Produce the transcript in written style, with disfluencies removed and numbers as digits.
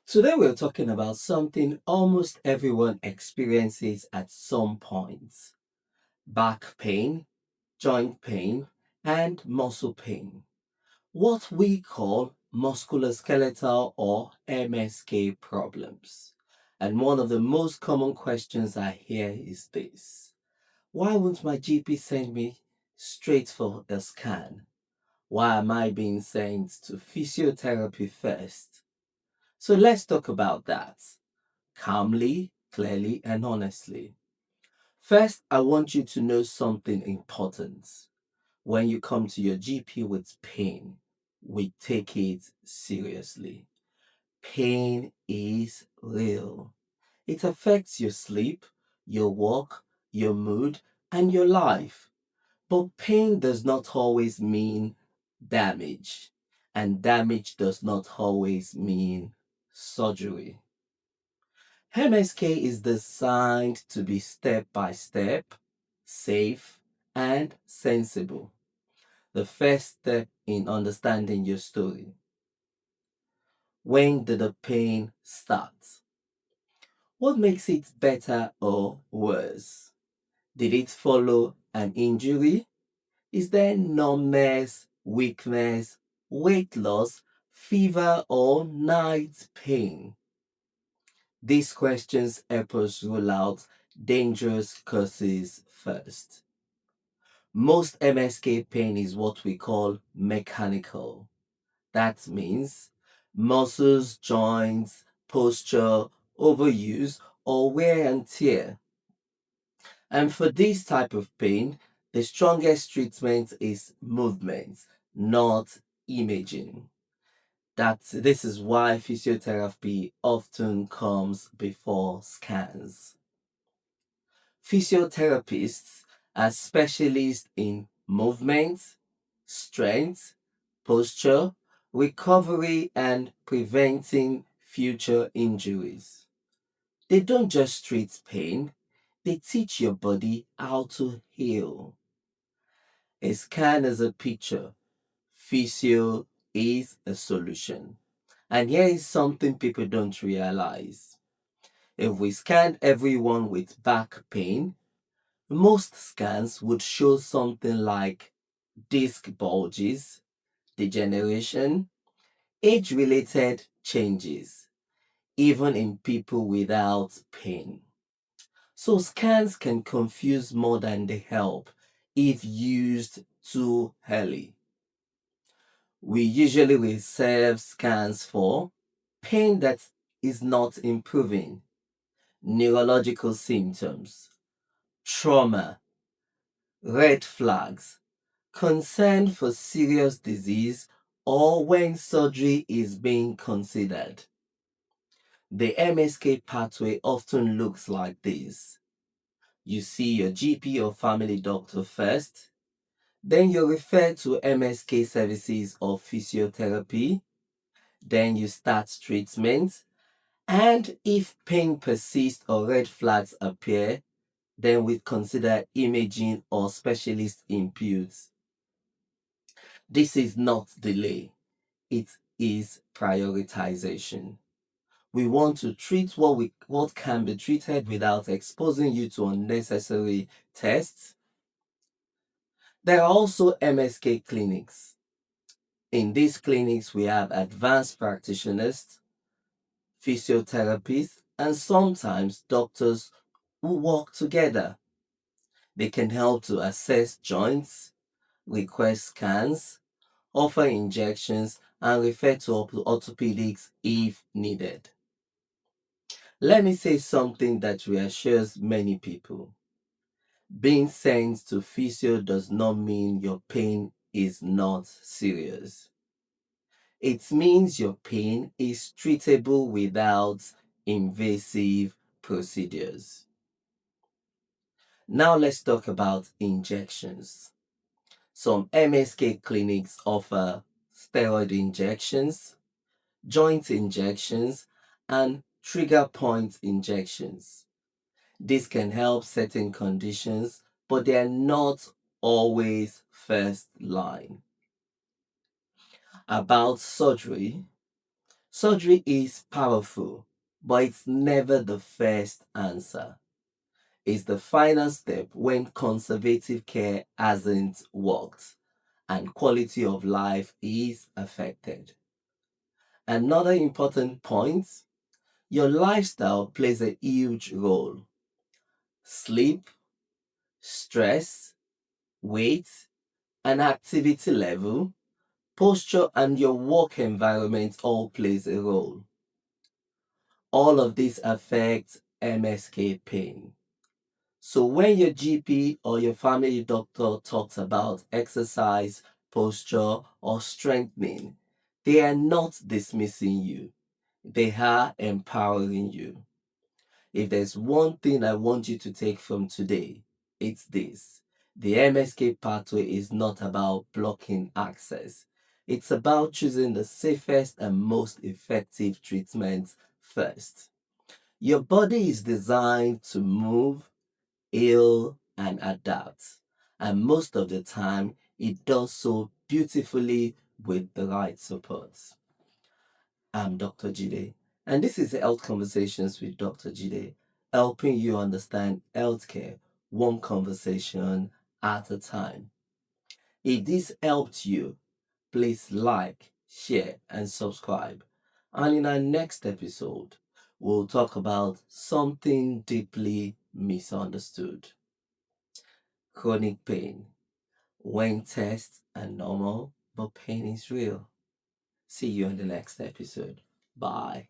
Today we're talking about something almost everyone experiences at some point: back pain, joint pain, and muscle pain. What we call musculoskeletal or MSK problems. And one of the most common questions I hear is this: why won't my GP send me straight for a scan? Why am I being sent to physiotherapy first? So let's talk about that calmly, clearly, and honestly. First, I want you to know something important. When you come to your GP with pain, we take it seriously. Pain is real. It affects your sleep, your work, your mood, and your life. But pain does not always mean damage, and damage does not always mean surgery. MSK is designed to be step by step, safe, and sensible. The first step in understanding your story. When did the pain start? What makes it better or worse? Did it follow an injury? Is there numbness, weakness, weight loss, fever, or night pain? These questions help us rule out dangerous causes first. Most MSK pain is what we call mechanical. That means muscles, joints, posture, overuse, or wear and tear. And for this type of pain, the strongest treatment is movement, not imaging. This is why physiotherapy often comes before scans. Physiotherapists are specialists in movement, strength, posture, recovery, and preventing future injuries. They don't just treat pain, they teach your body how to heal. A scan is a picture, physio is a solution. And here is something people don't realize. If we scanned everyone with back pain, most scans would show something like disc bulges, degeneration, age related changes, even in people without pain. So, scans can confuse more than they help if used too early. We usually reserve scans for pain that is not improving, neurological symptoms, trauma, red flags, concern for serious disease, or when surgery is being considered. The MSK pathway often looks like this. You see your GP or family doctor first, then you're referred to MSK services or physiotherapy, then you start treatment, and if pain persists or red flags appear, then we consider imaging or specialist inputs. This is not delay, it is prioritization. We want to treat what can be treated without exposing you to unnecessary tests. There are also MSK clinics. In these clinics, we have advanced practitioners, physiotherapists, and sometimes doctors who work together. They can help to assess joints, request scans, offer injections, and refer to orthopedics if needed. Let me say something that reassures many people. Being sent to physio does not mean your pain is not serious. It means your pain is treatable without invasive procedures. Now let's talk about injections. Some MSK clinics offer steroid injections, joint injections, and trigger point injections. This can help certain conditions, but they are not always first line. About surgery, Surgery is powerful, but it's never the first answer. It's the final step when conservative care hasn't worked and quality of life is affected. Another important point, your lifestyle plays a huge role. Sleep, stress, weight, and activity level, posture, and your work environment all plays a role. All of this affects MSK pain. So when your GP or your family doctor talks about exercise, posture, or strengthening, they are not dismissing you. They are empowering you. If there's one thing I want you to take from today, it's this. The MSK pathway is not about blocking access. It's about choosing the safest and most effective treatment first. Your body is designed to move, heal, and adapt. And most of the time, it does so beautifully with the right supports. I'm Dr. Jide, and this is Health Conversations with Dr. Jide, helping you understand healthcare one conversation at a time. If this helped you, please like, share, and subscribe. And in our next episode, we'll talk about something deeply misunderstood: chronic pain. When tests are normal, but pain is real. See you in the next episode. Bye.